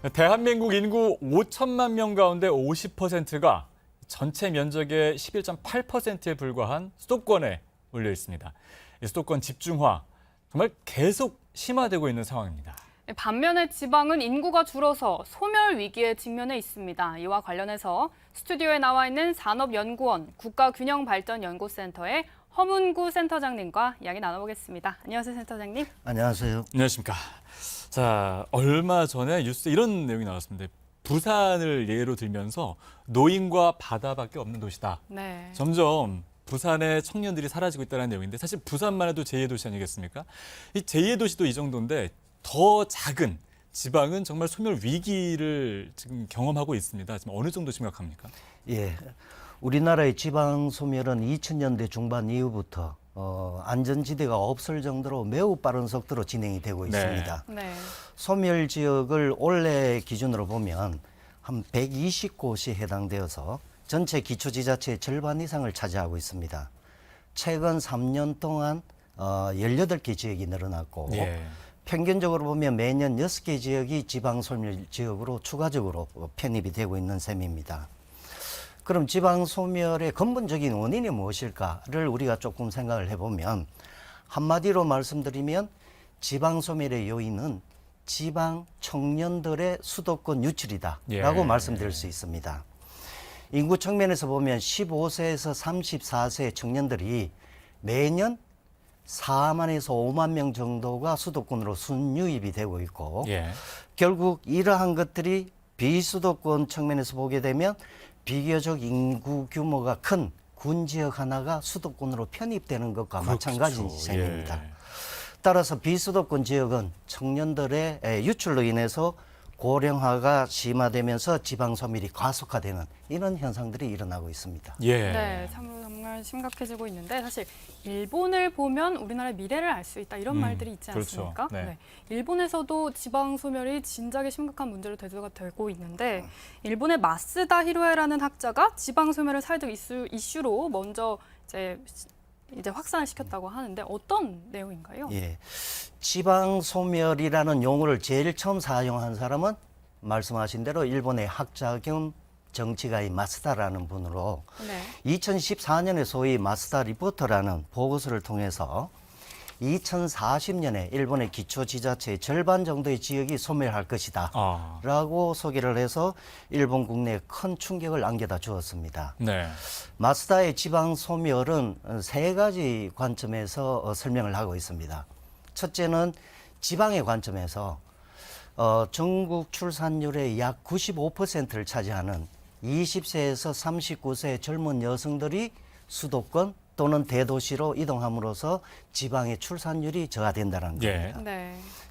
대한민국 인구 5천만 명 가운데 50%가 전체 면적의 11.8%에 불과한 수도권에 몰려 있습니다. 이 수도권 집중화 정말 계속 심화되고 있는 상황입니다. 반면에 지방은 인구가 줄어서 소멸 위기에 직면해 있습니다. 이와 관련해서 스튜디오에 나와 있는 산업연구원 국가균형발전연구센터의 허문구 센터장님과 이야기 나눠보겠습니다. 안녕하세요, 센터장님. 안녕하세요. 안녕하십니까. 자, 얼마 전에 뉴스에 이런 내용이 나왔습니다. 부산을 예로 들면서 노인과 바다밖에 없는 도시다. 네. 점점 부산의 청년들이 사라지고 있다는 내용인데 사실 부산만 해도 제2의 도시 아니겠습니까? 이 제2의 도시도 이 정도인데 더 작은 지방은 정말 소멸 위기를 지금 경험하고 있습니다. 지금 어느 정도 심각합니까? 예, 우리나라의 지방 소멸은 2000년대 중반 이후부터 안전지대가 없을 정도로 매우 빠른 속도로 진행이 되고 있습니다. 네. 소멸 지역을 올해 기준으로 보면 한 120곳이 해당되어서 전체 기초지자체의 절반 이상을 차지하고 있습니다. 최근 3년 동안 18개 지역이 늘어났고 예. 평균적으로 보면 매년 6개 지역이 지방소멸 지역으로 추가적으로 편입이 되고 있는 셈입니다. 그럼 지방소멸의 근본적인 원인이 무엇일까를 우리가 조금 생각을 해보면 한마디로 말씀드리면 지방소멸의 요인은 지방 청년들의 수도권 유출이다라고 말씀드릴 수 있습니다. 인구 측면에서 보면 15세에서 34세 청년들이 매년 4만에서 5만 명 정도가 수도권으로 순유입이 되고 있고 결국 이러한 것들이 비수도권 측면에서 보게 되면 비교적 인구 규모가 큰 군 지역 하나가 수도권으로 편입되는 것과 마찬가지인 셈입니다. 따라서 비수도권 지역은 청년들의 유출로 인해서 고령화가 심화되면서 지방 소멸이 가속화되는 이런 현상들이 일어나고 있습니다. 네, 정말 심각해지고 있는데 사실 일본을 보면 우리나라의 미래를 알 수 있다 이런 말들이 있지 않습니까? 그렇죠. 네. 일본에서도 지방 소멸이 진작에 심각한 문제로 대두가 되고 있는데 일본의 마스다 히로에라는 학자가 지방 소멸을 사회적 이슈로 먼저 이제 확산을 시켰다고 하는데 어떤 내용인가요? 예, 지방 소멸이라는 용어를 제일 처음 사용한 사람은 말씀하신 대로 일본의 학자 겸 정치가인 마스다라는 분으로 2014년에 소위 마스다 리포터라는 보고서를 통해서 2040년에 일본의 기초지자체의 절반 정도의 지역이 소멸할 것이다 라고 소개를 해서 일본 국내에 큰 충격을 안겨다 주었습니다. 마스다의 지방 소멸은 세 가지 관점에서 설명을 하고 있습니다. 첫째는 지방의 관점에서 전국 출산율의 약 95%를 차지하는 20세에서 39세 젊은 여성들이 수도권 또는 대도시로 이동함으로써 지방의 출산율이 저하된다는 겁니다.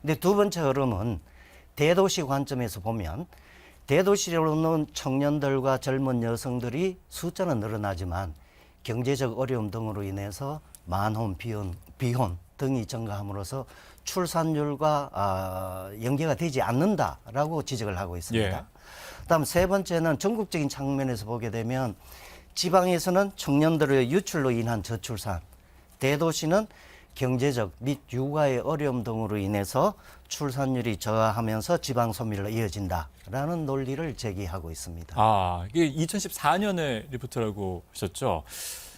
근데 두 번째 흐름은 대도시 관점에서 보면 대도시로는 청년들과 젊은 여성들이 숫자는 늘어나지만 경제적 어려움 등으로 인해서 만혼, 비혼 등이 증가함으로써 출산율과 연계가 되지 않는다라고 지적을 하고 있습니다. 다음 세 번째는 전국적인 측면에서 보게 되면 지방에서는 청년들의 유출로 인한 저출산, 대도시는 경제적 및 육아의 어려움 등으로 인해서 출산율이 저하하면서 지방 소멸로 이어진다라는 논리를 제기하고 있습니다. 이게 2014년의 리포트라고 하셨죠?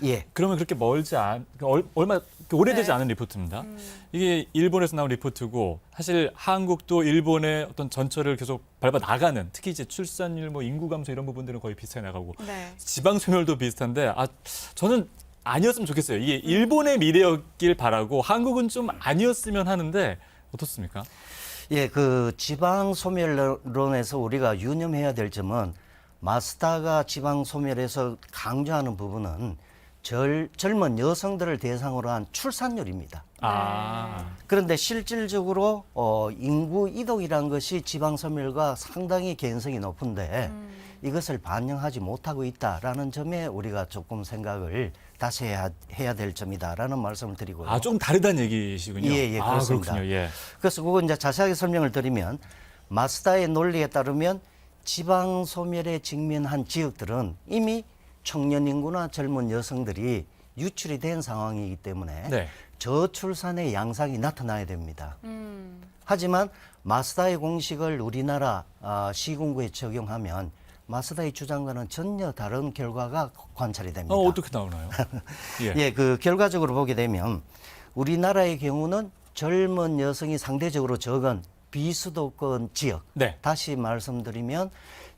예. 그러면 그렇게 얼마 오래되지 않은 리포트입니다. 이게 일본에서 나온 리포트고 사실 한국도 일본의 어떤 전철을 계속 밟아 나가는 특히 이제 출산율, 인구 감소 이런 부분들은 거의 비슷하게 나가고 지방 소멸도 비슷한데 저는 아니었으면 좋겠어요. 이게 일본의 미래였길 바라고 한국은 좀 아니었으면 하는데 어떻습니까? 예, 그 지방 소멸론에서 우리가 유념해야 될 점은 마스다가 지방 소멸에서 강조하는 부분은 젊은 여성들을 대상으로 한 출산율입니다. 그런데 실질적으로 인구 이동이란 것이 지방 소멸과 상당히 개연성이 높은데 이것을 반영하지 못하고 있다라는 점에 우리가 조금 생각을 다시 해야 될 점이다라는 말씀을 드리고요. 좀 다르다는 얘기시군요. 예, 그렇습니다. 그렇군요. 그래서 그거 이제 자세하게 설명을 드리면 마스다의 논리에 따르면 지방 소멸에 직면한 지역들은 이미 청년 인구나 젊은 여성들이 유출이 된 상황이기 때문에 저출산의 양상이 나타나야 됩니다. 하지만 마스다의 공식을 우리나라 시군구에 적용하면 마스다의 주장과는 전혀 다른 결과가 관찰이 됩니다. 어떻게 나오나요? 예. 예, 그 결과적으로 보게 되면 우리나라의 경우는 젊은 여성이 상대적으로 적은 비수도권 지역, 네. 다시 말씀드리면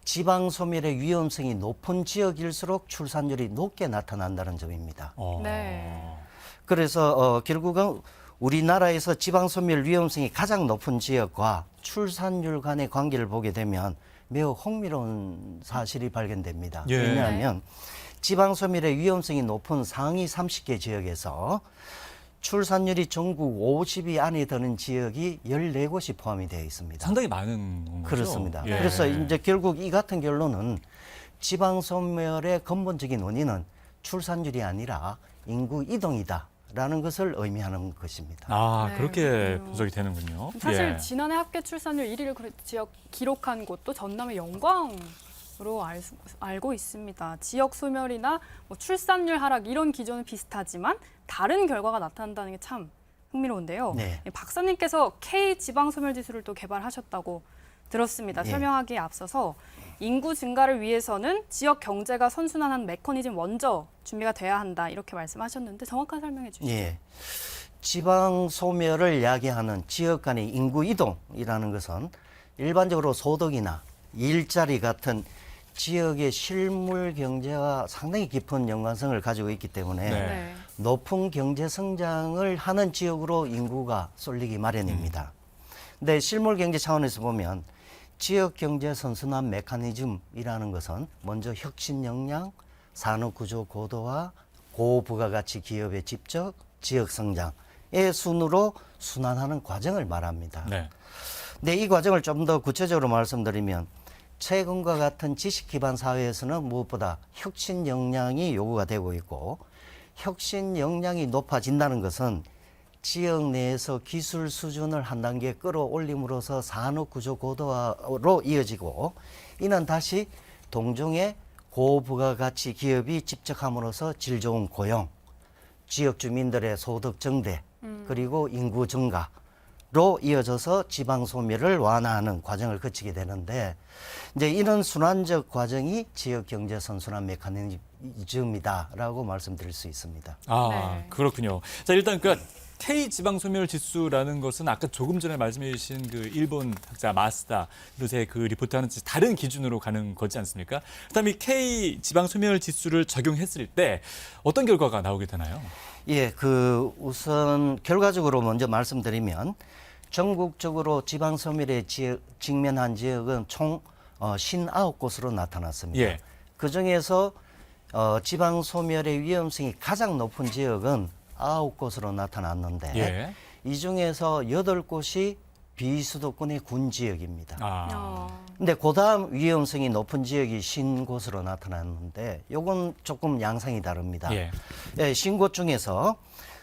지방 소멸의 위험성이 높은 지역일수록 출산율이 높게 나타난다는 점입니다. 네. 그래서 결국은 우리나라에서 지방 소멸 위험성이 가장 높은 지역과 출산율 간의 관계를 보게 되면 매우 흥미로운 사실이 발견됩니다. 예. 왜냐하면 지방 소멸의 위험성이 높은 상위 30개 지역에서 출산율이 전국 50위 안에 드는 지역이 14곳이 포함이 되어 있습니다. 상당히 많은 거죠. 그렇습니다. 예. 그래서 이제 결국 이 같은 결론은 지방 소멸의 근본적인 원인은 출산율이 아니라 인구 이동이다라는 것을 의미하는 것입니다. 네, 그렇게 그렇군요. 분석이 되는군요. 사실 예. 지난해 합계 출산율 1위를 지역 기록한 곳도 전남의 영광으로 알고 있습니다. 지역 소멸이나 뭐 출산율 하락 이런 기조는 비슷하지만 다른 결과가 나타난다는 게 참 흥미로운데요. 네. 박사님께서 K 지방 소멸 지수를 또 개발하셨다고 들었습니다. 예. 설명하기에 앞서서 인구 증가를 위해서는 지역 경제가 선순환하는 메커니즘 먼저 준비가 돼야 한다 이렇게 말씀하셨는데 정확한 설명해 주시죠. 예. 지방 소멸을 야기하는 지역 간의 인구 이동이라는 것은 일반적으로 소득이나 일자리 같은 지역의 실물 경제와 상당히 깊은 연관성을 가지고 있기 때문에 네. 높은 경제 성장을 하는 지역으로 인구가 쏠리기 마련입니다. 근데 실물 경제 차원에서 보면 지역 경제 선순환 메커니즘이라는 것은 먼저 혁신 역량, 산업 구조 고도화, 고부가가치 기업의 집적, 지역 성장의 순으로 순환하는 과정을 말합니다. 네. 근데 이 과정을 좀 더 구체적으로 말씀드리면 최근과 같은 지식 기반 사회에서는 무엇보다 혁신 역량이 요구가 되고 있고 혁신 역량이 높아진다는 것은 지역 내에서 기술 수준을 한 단계 끌어올림으로써 산업 구조 고도화로 이어지고 이는 다시 동종의 고부가가치 기업이 집적함으로써 질 좋은 고용, 지역 주민들의 소득 증대, 그리고 인구 증가로 이어져서 지방 소멸을 완화하는 과정을 거치게 되는데 이제 이런 순환적 과정이 지역 경제 선순환 메커니즘이다라고 말씀드릴 수 있습니다. 네. 그렇군요. 자, 일단 그 K 지방 소멸 지수라는 것은 아까 조금 전에 말씀해 주신 그 일본 학자 마스다 루세 그 리포트하는 다른 기준으로 가는 거지 않습니까? 그다음에 K 지방 소멸 지수를 적용했을 때 어떤 결과가 나오게 되나요? 예, 우선 결과적으로 먼저 말씀드리면 전국적으로 지방 소멸에 직면한 지역은 총 59곳으로 나타났습니다. 예. 그중에서 지방 소멸의 위험성이 가장 높은 지역은 9곳으로 나타났는데 예. 이 중에서 8곳이 비수도권의 군 지역입니다. 근데 그다음 위험성이 높은 지역이 신곳으로 나타났는데 요건 조금 양상이 다릅니다. 예. 예, 신곳 중에서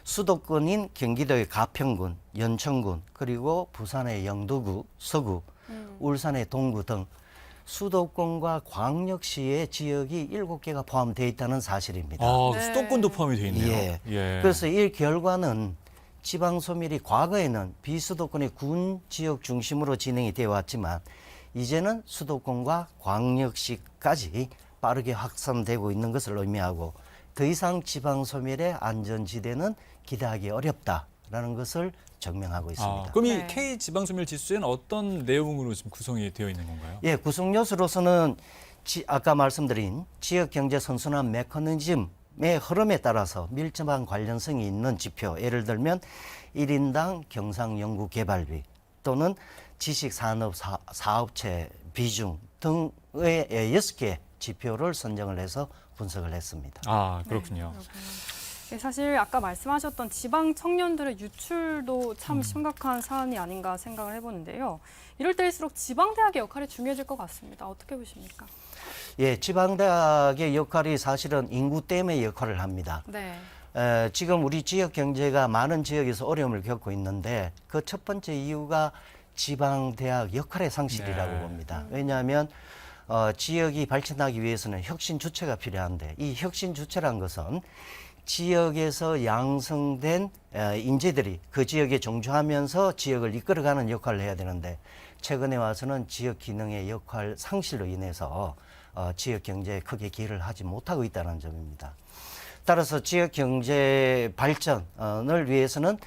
수도권인 경기도의 가평군, 연천군, 그리고 부산의 영도구, 서구, 울산의 동구 등 수도권과 광역시의 지역이 7개가 포함되어 있다는 사실입니다. 네. 수도권도 포함이 되어 있네요. 예. 그래서 이 결과는 지방 소멸이 과거에는 비수도권의 군 지역 중심으로 진행이 되어 왔지만 이제는 수도권과 광역시까지 빠르게 확산되고 있는 것을 의미하고 더 이상 지방 소멸의 안전지대는 기대하기 어렵다라는 것을 증명하고 있습니다. 그럼 이 네. K 지방 소멸 지수에는 어떤 내용으로 지금 구성이 되어 있는 건가요? 예, 구성 요소로서는 아까 말씀드린 지역 경제 선순환 메커니즘의 흐름에 따라서 밀접한 관련성이 있는 지표, 예를 들면 1인당 경상 연구 개발비 또는 지식 산업 사업체 비중 등의 6개 지표를 선정을 해서 분석을 했습니다. 그렇군요. 네, 사실 아까 말씀하셨던 지방 청년들의 유출도 참 심각한 사안이 아닌가 생각을 해보는데요. 이럴 때일수록 지방대학의 역할이 중요해질 것 같습니다. 어떻게 보십니까? 예, 지방대학의 역할이 사실은 인구 때문에 역할을 합니다. 네. 지금 우리 지역 경제가 많은 지역에서 어려움을 겪고 있는데 그 첫 번째 이유가 지방대학 역할의 상실이라고 네. 봅니다. 왜냐하면 지역이 발전하기 위해서는 혁신 주체가 필요한데 이 혁신 주체란 것은 지역에서 양성된 인재들이 그 지역에 종주하면서 지역을 이끌어가는 역할을 해야 되는데 최근에 와서는 지역 기능의 역할 상실로 인해서 지역 경제에 크게 기여를 하지 못하고 있다는 점입니다. 따라서 지역 경제 발전을 위해서는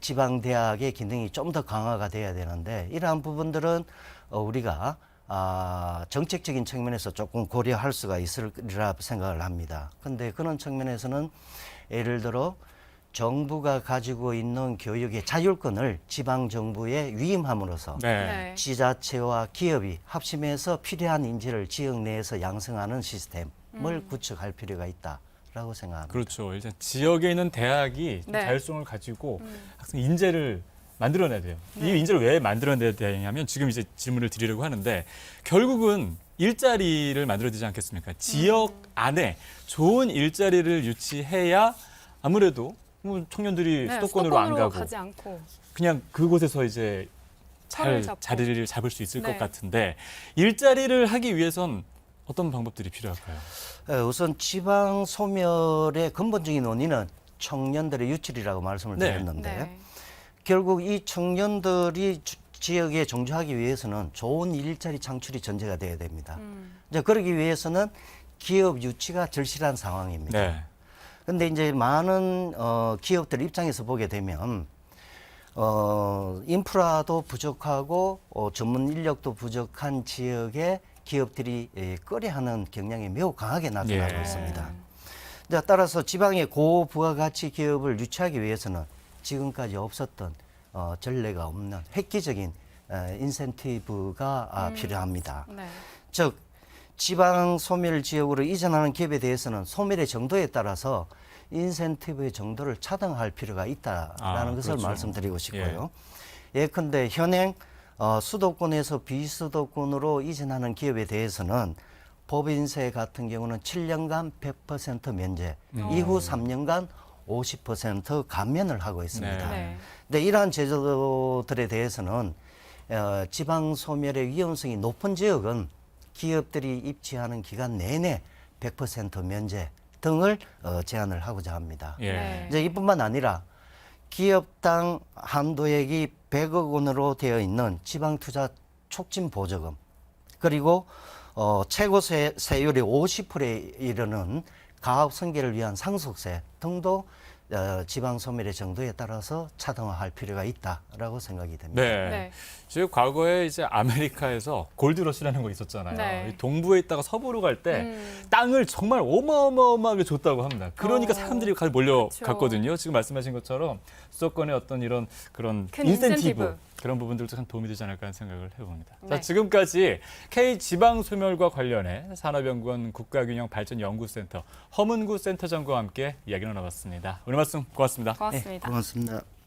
지방대학의 기능이 좀 더 강화가 돼야 되는데 이러한 부분들은 우리가 정책적인 측면에서 조금 고려할 수가 있으리라 생각을 합니다. 그런데 그런 측면에서는 예를 들어 정부가 가지고 있는 교육의 자율권을 지방정부에 위임함으로써 네. 지자체와 기업이 합심해서 필요한 인재를 지역 내에서 양성하는 시스템을 구축할 필요가 있다라고 생각합니다. 그렇죠. 일단 지역에 있는 대학이 좀 네. 자율성을 가지고 학생 인재를 만들어내야 돼요. 이 인재를 왜 만들어내야 되냐면 지금 이제 질문을 드리려고 하는데 결국은 일자리를 만들어야 되지 않겠습니까? 지역 안에 좋은 일자리를 유치해야 아무래도 뭐 청년들이 네, 수도권으로 안 가고 가지 않고. 그냥 그곳에서 이제 잘 털을 잡고. 자리를 잡을 수 있을 네. 것 같은데 일자리를 하기 위해선 어떤 방법들이 필요할까요? 우선 지방 소멸의 근본적인 원인은 청년들의 유출이라고 말씀을 네. 드렸는데 네. 결국 이 청년들이 지역에 종주하기 위해서는 좋은 일자리 창출이 전제가 돼야 됩니다. 이제 그러기 위해서는 기업 유치가 절실한 상황입니다. 네. 근데 이제 많은 기업들 입장에서 보게 되면 인프라도 부족하고 전문 인력도 부족한 지역에 기업들이 꺼려하는 경향이 매우 강하게 나타나고 예. 있습니다. 이제 따라서 지방의 고부가가치 기업을 유치하기 위해서는 지금까지 없었던 전례가 없는 획기적인 인센티브가 필요합니다. 네. 즉 지방 소멸 지역으로 이전하는 기업에 대해서는 소멸의 정도에 따라서 인센티브의 정도를 차등할 필요가 있다라는 것을 그렇죠. 말씀드리고 싶고요. 예컨대 현행 수도권에서 비수도권으로 이전하는 기업에 대해서는 법인세 같은 경우는 7년간 100% 면제, 이후 3년간 50% 감면을 하고 있습니다. 네. 근데 이러한 제도들에 대해서는 지방 소멸의 위험성이 높은 지역은 기업들이 입지하는 기간 내내 100% 면제 등을 제안을 하고자 합니다. 예. 네. 이제 이뿐만 아니라 기업당 한도액이 100억 원으로 되어 있는 지방투자 촉진 보조금 그리고 최고 세율이 50%에 이르는 가업 승계를 위한 상속세 등도 지방 소멸의 정도에 따라서 차등화할 필요가 있다라고 생각이 됩니다. 네. 네. 지금 과거에 이제 아메리카에서 골드러시라는 거 있었잖아요. 네. 이 동부에 있다가 서부로 갈 때 땅을 정말 어마어마하게 줬다고 합니다. 그러니까 사람들이 가 몰려갔거든요. 지금 말씀하신 것처럼 수도권의 어떤 이런 그런 큰 인센티브 인센티브. 그런 부분들도 참 도움이 되지 않을까 하는 생각을 해봅니다. 네. 자, 지금까지 K지방소멸과 관련해 산업연구원 국가균형발전연구센터 허문구 센터장과 함께 이야기 나눠봤습니다. 오늘 말씀 고맙습니다. 고맙습니다. 고맙습니다.